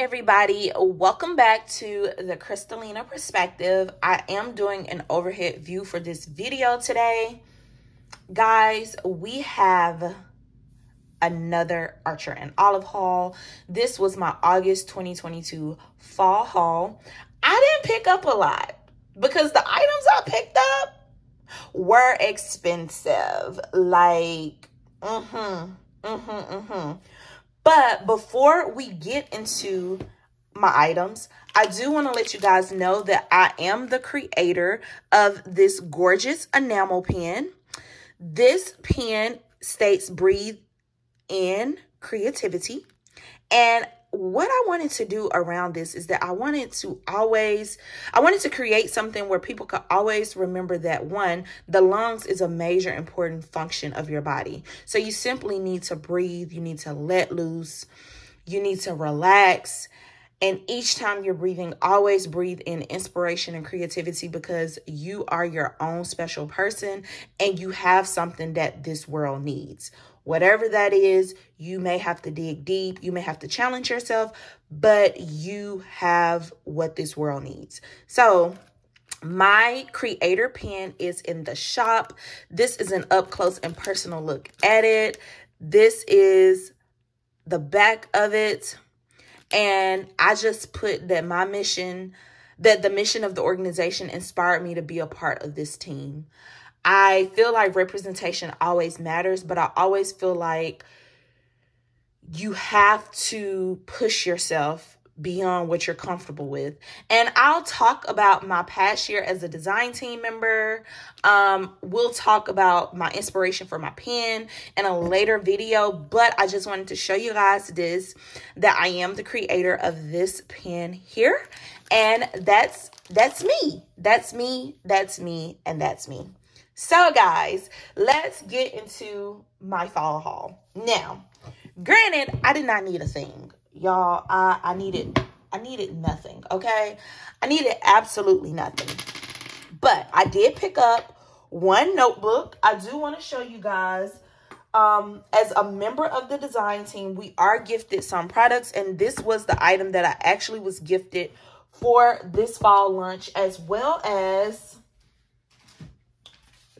everybody, welcome back to the Crystalina Perspective. I am doing an overhead view for this video today. Guys, we have another Archer and Olive haul. This was my August 2022 fall haul. I didn't pick up a lot because the items I picked up were expensive. But before we get into my items, I do want to let you guys know that I am the creator of this gorgeous enamel pen. This pen states breathe in creativity. And what I wanted to do around this is that I wanted to create something where people could always remember that, one, the lungs is a major important function of your body. So you simply need to breathe. You need to let loose. You need to relax. And each time you're breathing, always breathe in inspiration and creativity, because you are your own special person and you have something that this world needs. Whatever that is, you may have to dig deep, you may have to challenge yourself, but you have what this world needs. So my creator pen is in the shop. This is an up close and personal look at it. This is the back of it. And I just put that the mission of the organization inspired me to be a part of this team. I feel like representation always matters, but I always feel like you have to push yourself beyond what you're comfortable with. And I'll talk about my past year as a design team member. We'll talk about my inspiration for my pen in a later video, but I just wanted to show you guys that I am the creator of this pen here. And that's me. That's me, and that's me. So guys, let's get into my fall haul. Now, granted, I did not need a thing. Y'all, I needed nothing, okay? I needed absolutely nothing. But I did pick up one notebook. I do want to show you guys, as a member of the design team, we are gifted some products, and this was the item that I actually was gifted for this fall lunch, as well as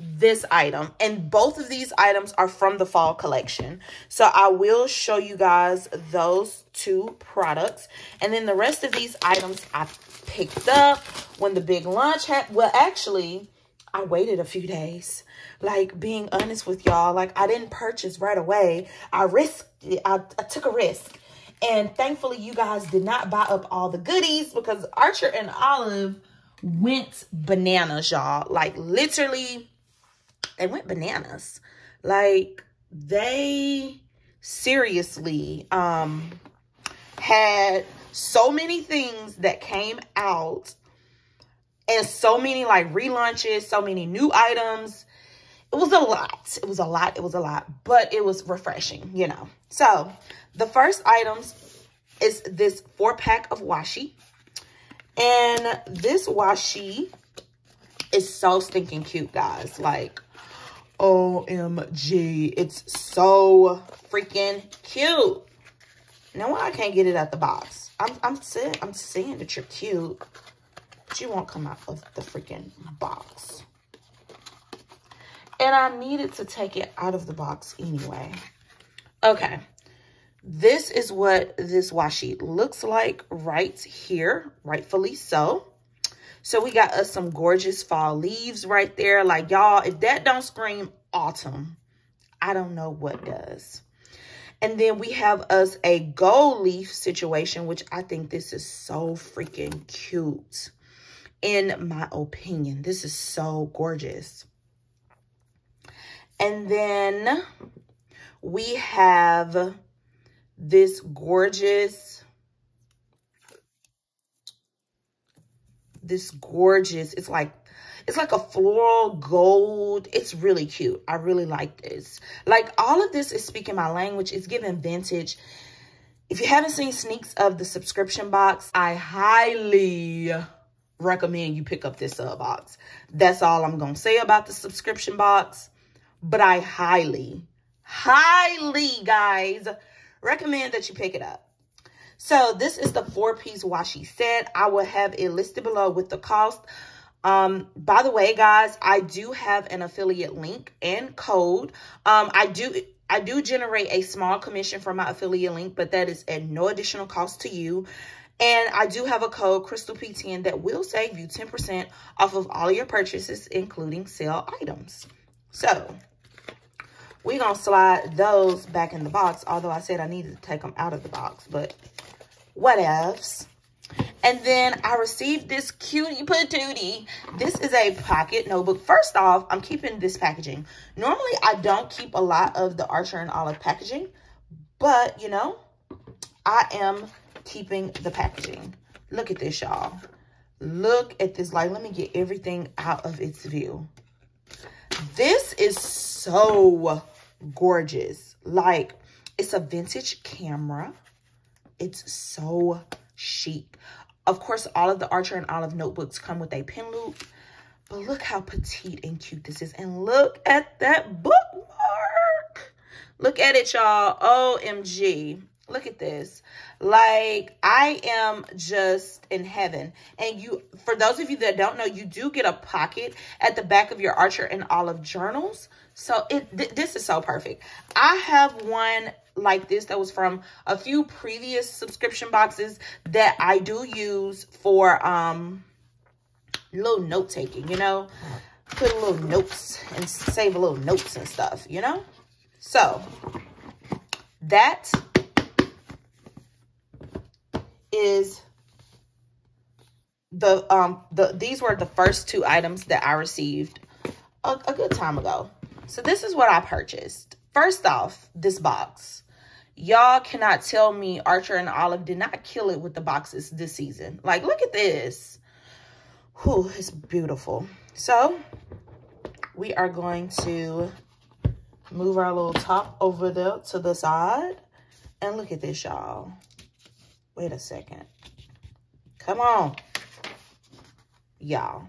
this item. And both of these items are from the fall collection. So I will show you guys those two products. And then the rest of these items I picked up when the big lunch had, well, actually, I waited a few days. Like, being honest with y'all, like, I didn't purchase right away. I risked it. I took a risk. And thankfully, you guys did not buy up all the goodies, because Archer and Olive went bananas, y'all. Like, literally, they went bananas. Like, they seriously had so many things that came out, and so many like relaunches, so many new items. It was a lot. It was a lot, but it was refreshing, you know. So the first items is this 4-pack of washi. And this washi is so stinking cute, guys. Like, OMG, it's so freaking cute. Now, why I can't get it out the box? I'm saying that you're cute, but you won't come out of the freaking box. And I needed to take it out of the box anyway. Okay, this is what this washi looks like right here, rightfully so. So we got us some gorgeous fall leaves right there. Like, y'all, if that don't scream autumn, I don't know what does. And then we have us a gold leaf situation, which I think this is so freaking cute. In my opinion, this is so gorgeous. And then we have this gorgeous, it's like a floral gold. It's really cute. I really like this. Like, all of this is speaking my language. It's giving vintage. If you haven't seen sneaks of the subscription box, I highly recommend you pick up this box. That's all I'm going to say about the subscription box. But I highly, guys, recommend that you pick it up. So this is the 4-piece washi set. I will have it listed below with the cost. By the way, guys, I do have an affiliate link and code. I do generate a small commission for my affiliate link, but that is at no additional cost to you. And I do have a code, CrystalP10, that will save you 10% off of all your purchases, including sale items. So we're going to slide those back in the box, although I said I needed to take them out of the box, but whatevs. And then I received this cutie patootie. This is a pocket notebook. First off, I'm keeping this packaging. Normally, I don't keep a lot of the Archer&olive packaging, but, you know, I am keeping the packaging. Look at this, y'all. Look at this. Like, let me get everything out of its view. This is so gorgeous. Like, it's a vintage camera. It's so chic. Of course, all of the Archer&olive notebooks come with a pen loop. But look how petite and cute this is. And look at that bookmark. Look at it, y'all. OMG. Look at this. Like, I am just in heaven. And you, for those of you that don't know, you do get a pocket at the back of your Archer&olive journals. So this is so perfect. I have one like this that was from a few previous subscription boxes that I do use for little note taking, you know, put a little notes and save a little notes and stuff, you know. So that is these were the first 2 items that I received a good time ago. So this is what I purchased. First off, this box. Y'all cannot tell me Archer&olive did not kill it with the boxes this season. Like, look at this. Whew, it's beautiful. So we are going to move our little top over there to the side. And look at this, y'all. Wait a second. Come on. Y'all.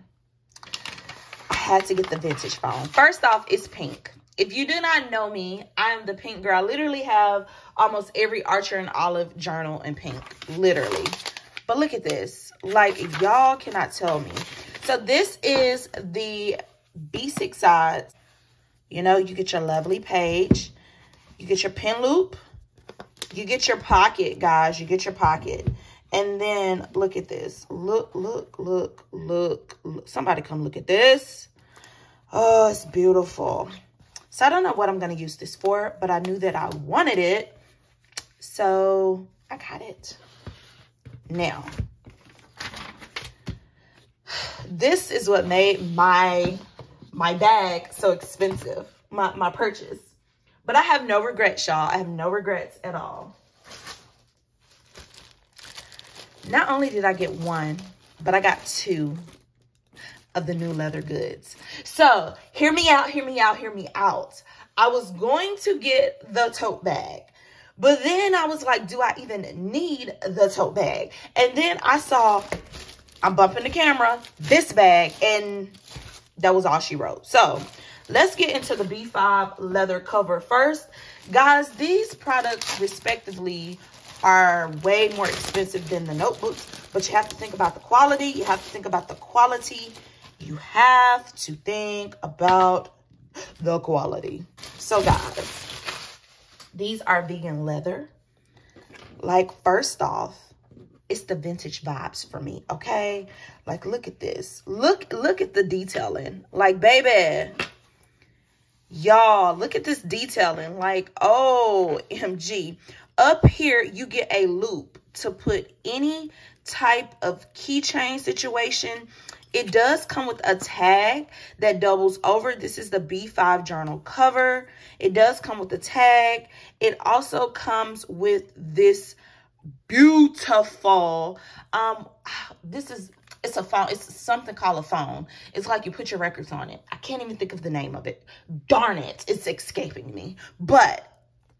I had to get the vintage phone. First off, it's pink. If you do not know me, I am the pink girl. I literally have almost every Archer&olive journal in pink. Literally. But look at this. Like, y'all cannot tell me. So this is the B6 side. You know, you get your lovely page. You get your pen loop. You get your pocket, guys. You get your pocket. And then look at this. Look, look, look, look, look. Somebody come look at this. Oh, it's beautiful. So I don't know what I'm going to use this for, but I knew that I wanted it. So I got it. Now, this is what made my bag so expensive, my purchase. But I have no regrets, y'all. I have no regrets at all. Not only did I get 1, but I got 2 of the new leather goods. So hear me out, hear me out, hear me out. I was going to get the tote bag, but then I was like, do I even need the tote bag? And then I saw, I'm bumping the camera, this bag, and that was all she wrote. So let's get into the B5 leather cover first. Guys, these products respectively are way more expensive than the notebooks, but you have to think about the quality. You have to think about the quality. You have to think about the quality. So guys, these are vegan leather. Like, first off, it's the vintage vibes for me, okay? Like, look at this. Look at the detailing. Like, baby, y'all, look at this detailing. Like, OMG. Up here, you get a loop to put any type of keychain situation. It does come with a tag that doubles over. This is the B5 journal cover. It does come with a tag. It also comes with this beautiful, it's a phone. It's something called a phone. It's like you put your records on it. I can't even think of the name of it. Darn it. It's escaping me. But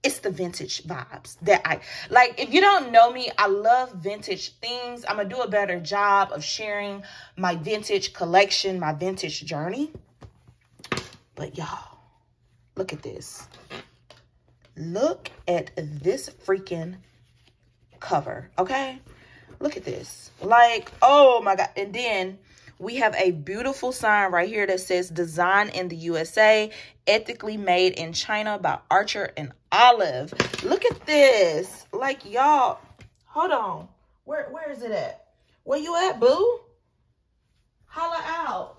it's the vintage vibes that I like. If you don't know me, I love vintage things. I'm gonna do a better job of sharing my vintage collection, my vintage journey. But y'all, look at this. Look at this freaking cover, okay? Look at this. Like, oh my God. And then we have a beautiful sign right here that says design in the USA, ethically made in China by Archer&olive. Look at this. Like, y'all, hold on. Where is it at? Where you at, boo? Holla out.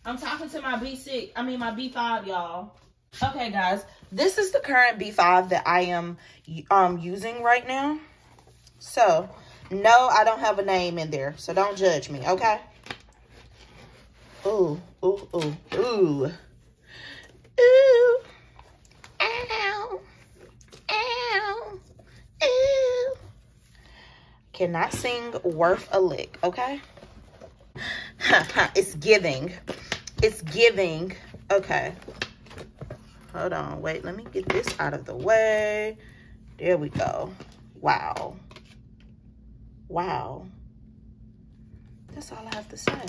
I'm talking to my my B5, y'all. Okay, guys. This is the current B5 that I am using right now. So, no, I don't have a name in there. So, don't judge me, okay? Ooh, ooh, ooh, ooh. Ooh. Ow. Ow. Ooh. Cannot sing worth a lick, okay? It's giving. It's giving. Okay. Hold on. Wait, let me get this out of the way. There we go. Wow. Wow. That's all I have to say.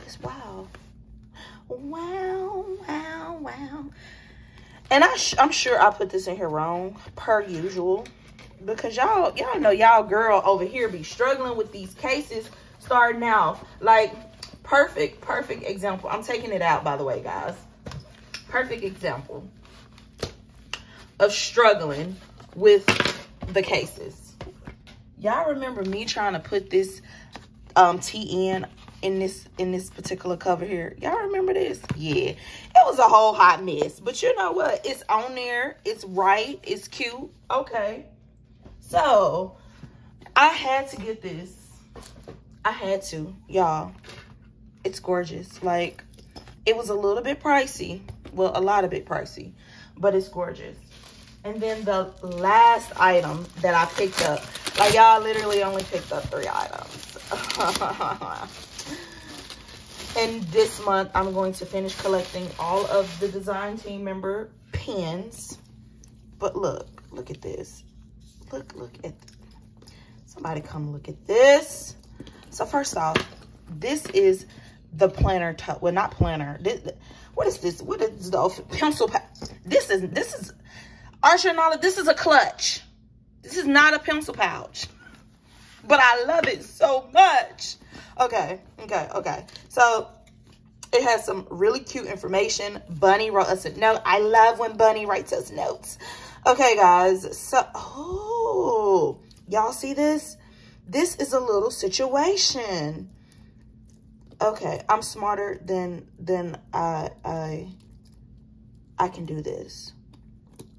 It's wow. Wow, wow, wow. And I'm sure I put this in here wrong, per usual. Because y'all know y'all girl over here be struggling with these cases starting out. Like, perfect example. I'm taking it out, by the way, guys. Perfect example of struggling with the cases. Y'all remember me trying to put this TN in this particular cover here? Y'all remember this? Yeah. It was a whole hot mess. But you know what? It's on there. It's right. It's cute. Okay. So, I had to get this. I had to. Y'all. It's gorgeous. Like, it was a little bit pricey. Well, a lot of bit pricey. But it's gorgeous. And then the last item that I picked up. Like, y'all literally only picked up 3 items. And this month, I'm going to finish collecting all of the design team member pins. But look at this. Look at, somebody come look at this. So first off, this is the planner, well, not planner. What is this? What is the pencil? This is Archer&olive. This is a clutch. This is not a pencil pouch. But I love it so much. Okay. So it has some really cute information. Bunny wrote us a note. I love when Bunny writes us notes. Okay, guys. So, oh, y'all see this? This is a little situation. Okay, I'm smarter than I can do this.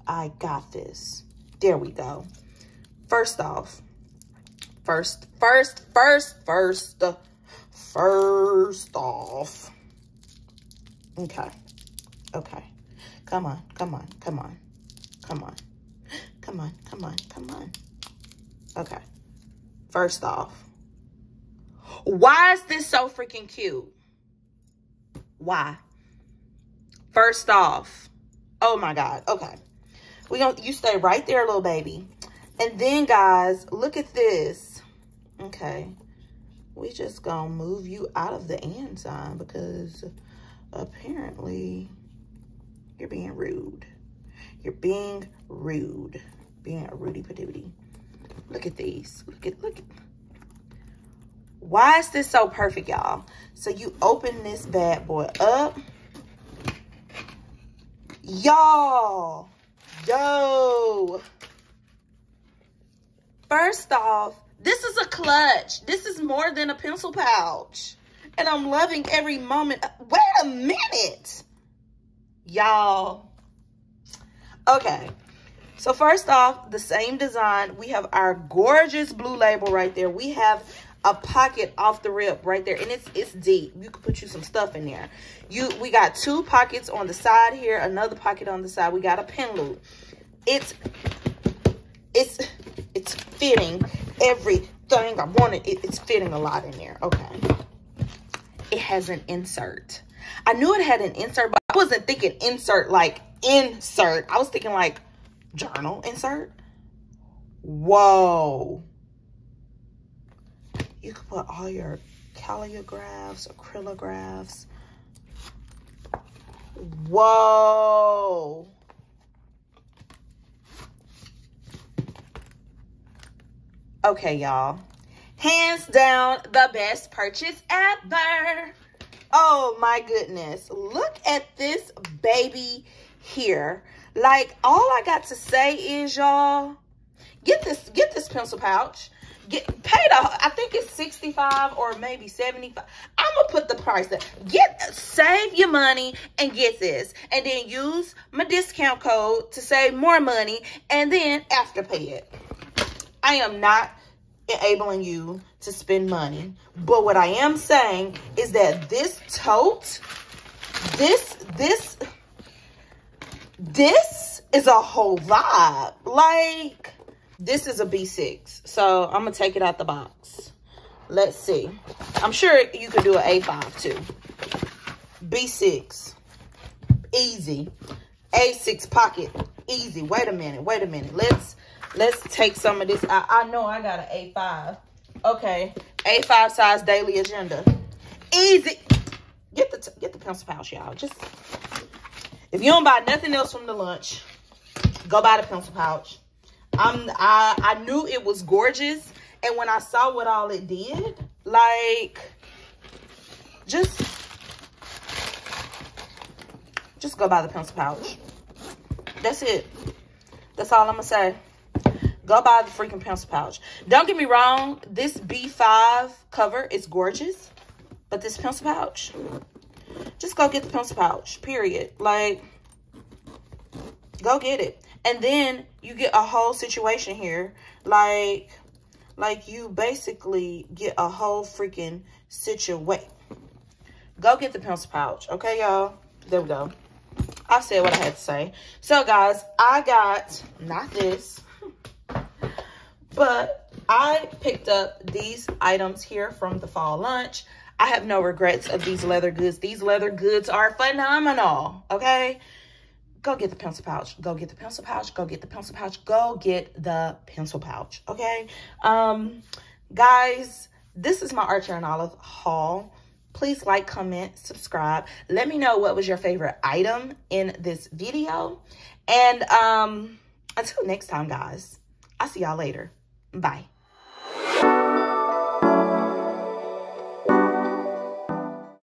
I got this. There we go. First off. First off. Okay. Come on. Okay. First off. Why is this so freaking cute? Why? First off. Oh my God. Okay. You stay right there, little baby. And then, guys, look at this. Okay. We just gonna move you out of the and sign because apparently you're being rude. You're being rude. Being a Rudy Padooty. Look at these. Look at. Why is this so perfect, y'all? So you open this bad boy up. Y'all. Yo. First off, this is a clutch. This is more than a pencil pouch. And I'm loving every moment. Wait a minute. Y'all. Okay. So first off, the same design. We have our gorgeous blue label right there. We have a pocket off the rip right there. And it's deep. You can put you some stuff in there. We got 2 pockets on the side here. Another pocket on the side. We got a pin loop. It's fitting everything I wanted. It's fitting a lot in there. Okay. It has an insert. I knew it had an insert, but I wasn't thinking insert like insert. I was thinking like journal insert. Whoa. You could put all your calligraphs, acrylographs. Whoa. Okay, y'all. Hands down, the best purchase ever. Oh my goodness. Look at this baby here. Like, all I got to say is, y'all, get this pencil pouch. I think it's 65 or maybe 75. I'm gonna put the price there. Save your money and get this, and then use my discount code to save more money, and then afterpay it. I am not enabling you to spend money, but what I am saying is that this tote, this is a whole vibe. Like, this is a B6, so I'm gonna take it out the box. Let's see. I'm sure you could do an A5 too. B6, easy. A6 pocket, easy. Wait a minute. Let's take some of this. I know I got an A5. Okay, A5 size daily agenda. Easy. Get the pencil pouch, y'all. Just, if you don't buy nothing else from the lunch, go buy the pencil pouch. I knew it was gorgeous, and when I saw what all it did, like, just go buy the pencil pouch. That's it. That's all I'm gonna say. Go buy the freaking pencil pouch. Don't get me wrong, this B5 cover is gorgeous, but this pencil pouch, just go get the pencil pouch, period. Like, go get it. And then you get a whole situation here. Like you basically get a whole freaking situation. Go get the pencil pouch. Okay, y'all? There we go. I said what I had to say. So, guys, I got, not this, but I picked up these items here from the fall lunch. I have no regrets of these leather goods. These leather goods are phenomenal, okay? Go get the pencil pouch. Go get the pencil pouch. Go get the pencil pouch. Go get the pencil pouch, okay? Guys, this is my Archer and Olive haul. Please like, comment, subscribe. Let me know what was your favorite item in this video. And until next time, guys, I'll see y'all later. Bye.